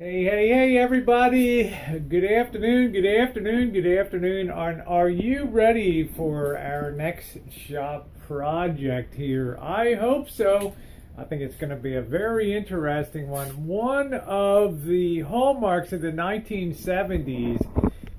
Hey, everybody. Good afternoon. Are you ready for our next shop project here? I hope so. I think it's going to be a very interesting one. One of the hallmarks of the 1970s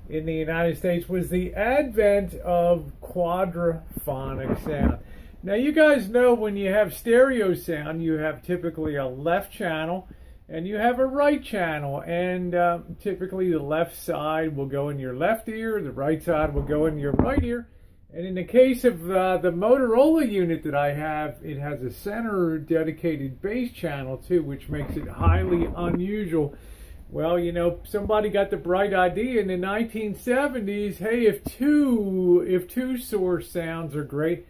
in the United States was the advent of quadraphonic sound. Now, you guys know when you have stereo sound, you have typically a left channel and you have a right channel, and typically the left side will go in your left ear, the right side will go in your right ear. And in the case of the Motorola unit that I have, it has a center dedicated bass channel too, which makes it highly unusual. Well, you know, somebody got the bright idea in the 1970s, hey, if two source sounds are great,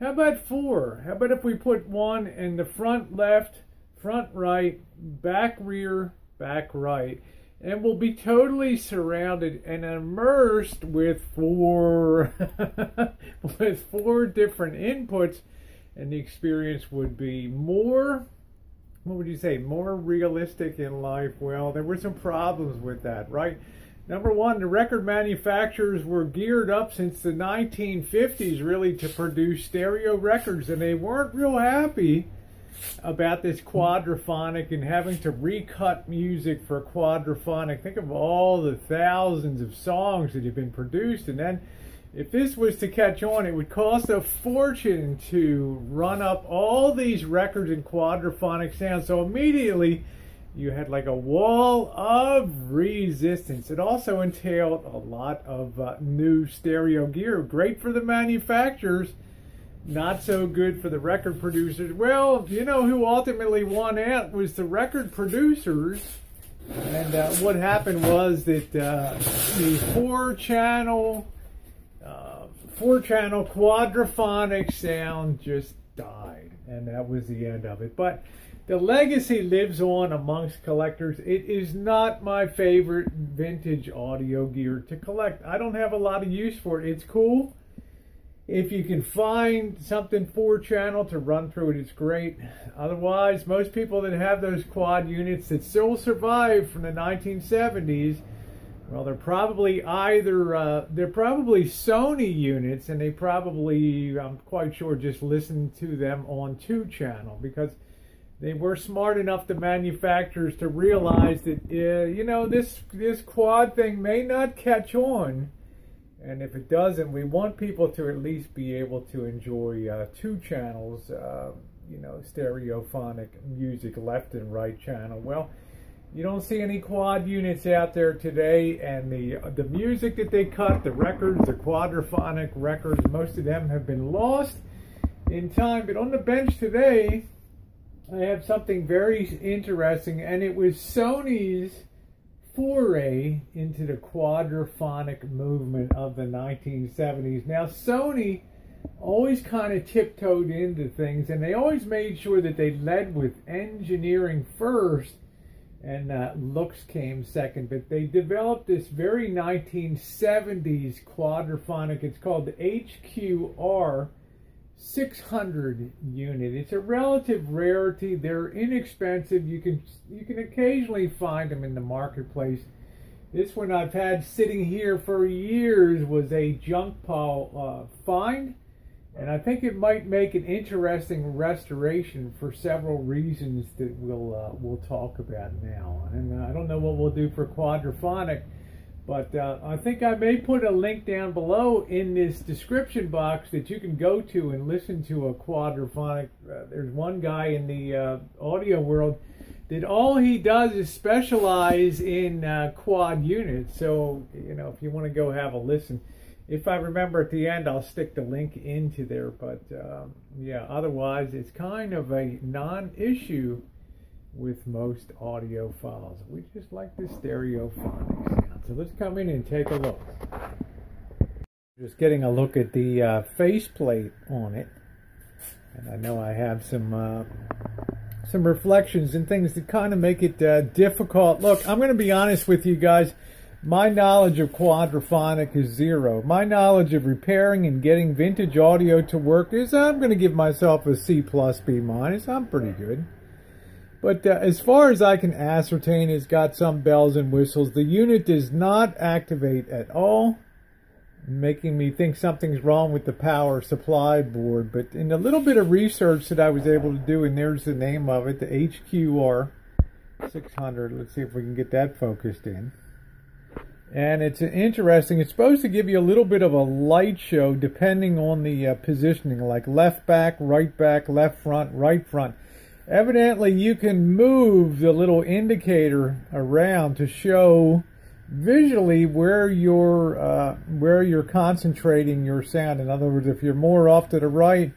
how about four? How about if we put one in the front left, front right, back rear, back right, and we'll be totally surrounded and immersed with four different inputs, and the experience would be more, what would you say, more realistic in life? Well, there were some problems with that, right? Number one, the record manufacturers were geared up since the 1950s really to produce stereo records, and they weren't real happy about this quadraphonic and having to recut music for quadraphonic. Think of all the thousands of songs that have been produced, and then if this was to catch on, it would cost a fortune to run up all these records in quadraphonic sound. So immediately you had like a wall of resistance. It also entailed a lot of new stereo gear. Great for the manufacturers, not so good for the record producers. Well, you know who ultimately won out was the record producers. And what happened was that the four-channel quadraphonic sound just died, and that was the end of it. But the legacy lives on amongst collectors. It is not my favorite vintage audio gear to collect. I don't have a lot of use for it. It's cool. If you can find something four-channel to run through it, it's great. Otherwise, most people that have those quad units that still survive from the 1970s, well, they're probably they're probably Sony units, and they probably, I'm quite sure, just listen to them on two-channel, because they were smart enough, the manufacturers, to realize that, you know, this quad thing may not catch on. And if it doesn't, we want people to at least be able to enjoy two channels, you know, stereophonic music, left and right channel. Well, you don't see any quad units out there today, and the music that they cut, the records, the quadraphonic records, most of them have been lost in time. But on the bench today, I have something very interesting, and it was Sony's foray into the quadraphonic movement of the 1970s. Now, Sony always kind of tiptoed into things, and they always made sure that they led with engineering first, and looks came second. But they developed this very 1970s quadraphonic. It's called the HQR-600 unit. It's a relative rarity. They're inexpensive. You can occasionally find them in the marketplace. This one I've had sitting here for years was a junk pile find, and I think it might make an interesting restoration for several reasons that we'll talk about now. And I don't know what we'll do for quadraphonic, but I think I may put a link down below in this description box that you can go to and listen to a quadraphonic. There's one guy in the audio world that all he does is specialize in quad units. So, you know, if you want to go have a listen, if I remember at the end, I'll stick the link into there. But yeah, otherwise, it's kind of a non-issue with most audiophiles. We just like the stereophonic sound. So let's come in and take a look. Just getting a look at the faceplate on it, and I know I have some reflections and things that kind of make it difficult. Look, I'm going to be honest with you guys. My knowledge of quadraphonic is zero. My knowledge of repairing and getting vintage audio to work is, I'm going to give myself a C+, B-. I'm pretty good. But as far as I can ascertain, it's got some bells and whistles. The unit does not activate at all, making me think something's wrong with the power supply board. But in a little bit of research that I was able to do, and there's the name of it, the HQR-600. Let's see if we can get that focused in. And it's interesting. It's supposed to give you a little bit of a light show depending on the positioning, like left back, left front, right front. Evidently, you can move the little indicator around to show visually where you're concentrating your sound. In other words, if you're more off to the right,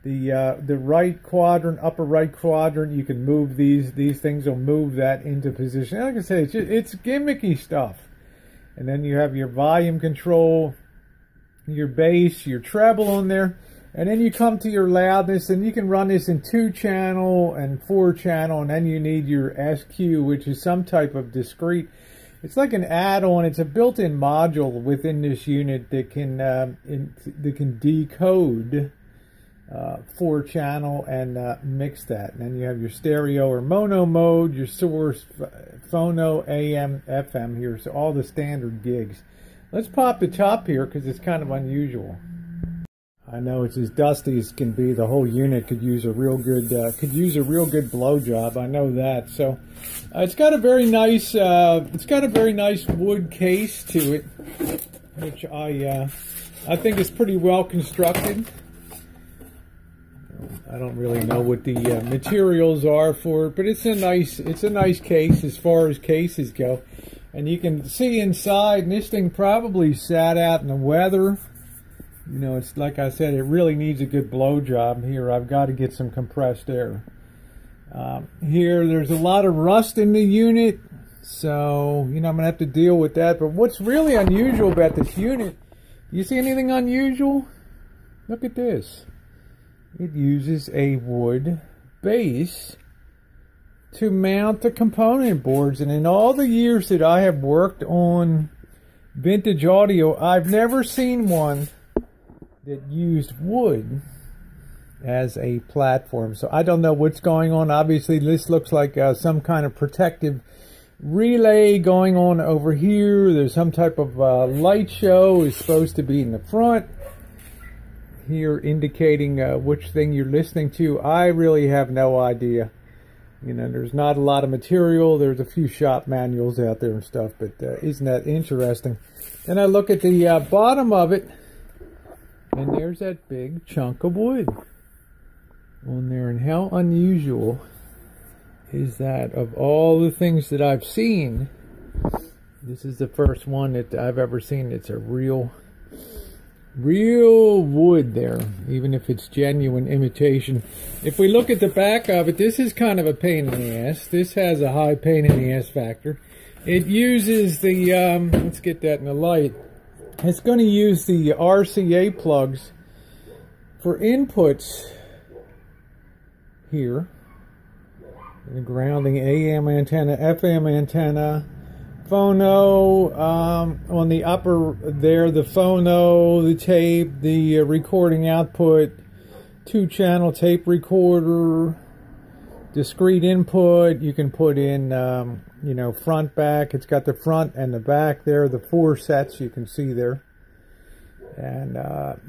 the right quadrant, upper right quadrant, you can move these things will move that into position. Like I say, it's gimmicky stuff. And then you have your volume control, your bass, your treble on there. And then you come to your loudness, and you can run this in 2-channel and 4-channel, and then you need your SQ, which is some type of discrete. It's like an add-on. It's a built-in module within this unit that can decode 4-channel and mix that. And then you have your stereo or mono mode, your source, phono, AM, FM here, so all the standard gigs. Let's pop the top here because it's kind of unusual. I know it's as dusty as can be. The whole unit could use a real good blow job. I know that. So it's got a very nice wood case to it, which I think is pretty well constructed. I don't really know what the materials are for it, but it's a nice case as far as cases go. And you can see inside, and this thing probably sat out in the weather. You know, it's like I said, it really needs a good blow job. Here, I've got to get some compressed air. Here, there's a lot of rust in the unit, so, you know, I'm going to have to deal with that. But what's really unusual about this unit, you see anything unusual? Look at this. It uses a wood base to mount the component boards. And in all the years that I have worked on vintage audio, I've never seen one that used wood as a platform. So I don't know what's going on. Obviously, this looks like some kind of protective relay going on over here. There's some type of light show is supposed to be in the front here, indicating which thing you're listening to. I really have no idea. You know, there's not a lot of material. There's a few shop manuals out there and stuff, but isn't that interesting? Then I look at the bottom of it, and there's that big chunk of wood on there. And how unusual is that? Of all the things that I've seen, this is the first one that I've ever seen. It's a real wood there, even if it's genuine imitation. If we look at the back of it, this is kind of a pain in the ass. This has a high pain in the ass factor. It uses the, let's get that in the light. It's going to use the RCA plugs for inputs here. The grounding AM antenna, FM antenna, phono, on the upper there, the phono, the tape, the recording output, 2-channel tape recorder, discrete input. You can put in, you know, front, back. It's got the front and the back there, the 4 sets you can see there. And,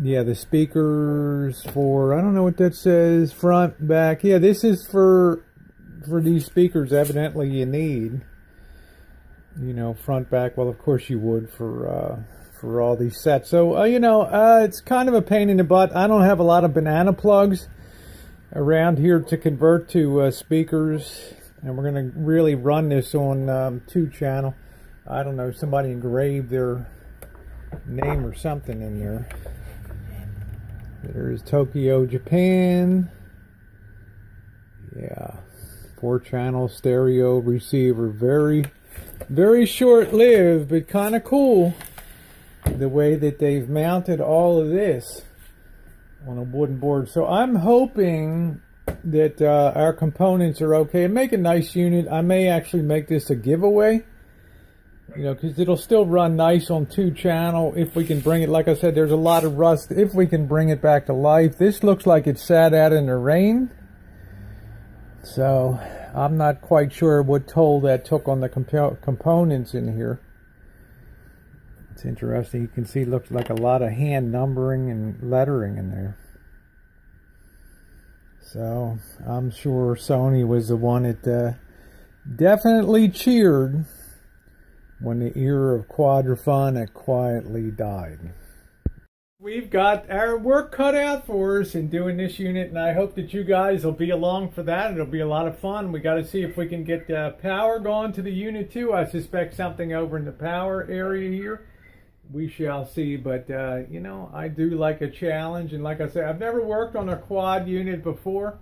yeah, the speakers for, I don't know what that says, front, back. Yeah, this is for these speakers, evidently you need, you know, front, back. Well, of course you would for all these sets. So, you know, it's kind of a pain in the butt. I don't have a lot of banana plugs around here to convert to speakers, and we're going to really run this on 2-channel. I don't know, somebody engraved their name or something in there. There's Tokyo, Japan. Yeah, 4-channel stereo receiver. Very short-lived, but kind of cool the way that they've mounted all of this on a wooden board. So I'm hoping that our components are okay. And make a nice unit. I may actually make this a giveaway, you know, because it'll still run nice on 2-channel if we can bring it. Like I said, there's a lot of rust. If we can bring it back to life. This looks like it sat out in the rain. So I'm not quite sure what toll that took on the components in here. It's interesting. You can see it looks like a lot of hand numbering and lettering in there. So I'm sure Sony was the one that definitely cheered when the era of quadraphonic quietly died. We've got our work cut out for us in doing this unit, and I hope that you guys will be along for that. It'll be a lot of fun. We got to see if we can get power going to the unit too. I suspect something over in the power area here. We shall see, but you know, I do like a challenge, and like I said, I've never worked on a quad unit before,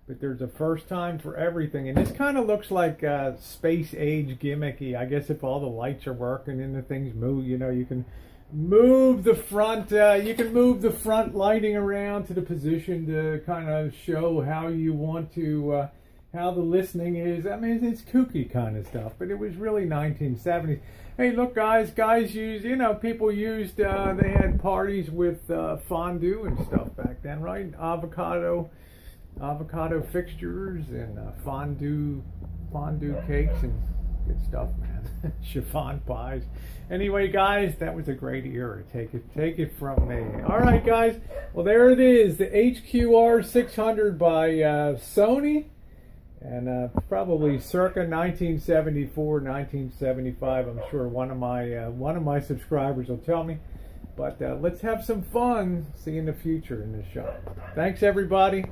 but there's a first time for everything. And this kind of looks like space age gimmicky. I guess if all the lights are working and the things move, you know, you can move the front lighting around to the position to kind of show how you want to how the listening is. I mean, it's kooky kind of stuff, but it was really 1970s. Hey, look, guys used, you know, people used, they had parties with fondue and stuff back then, right? Avocado fixtures and fondue cakes and good stuff, man. Chiffon pies. Anyway, guys, that was a great era. Take it from me. All right, guys. Well, there it is, the HQR-600 by Sony, and probably circa 1974, 1975. I'm sure one of my subscribers will tell me. But let's have some fun. See you in the future in this shop. Thanks, everybody.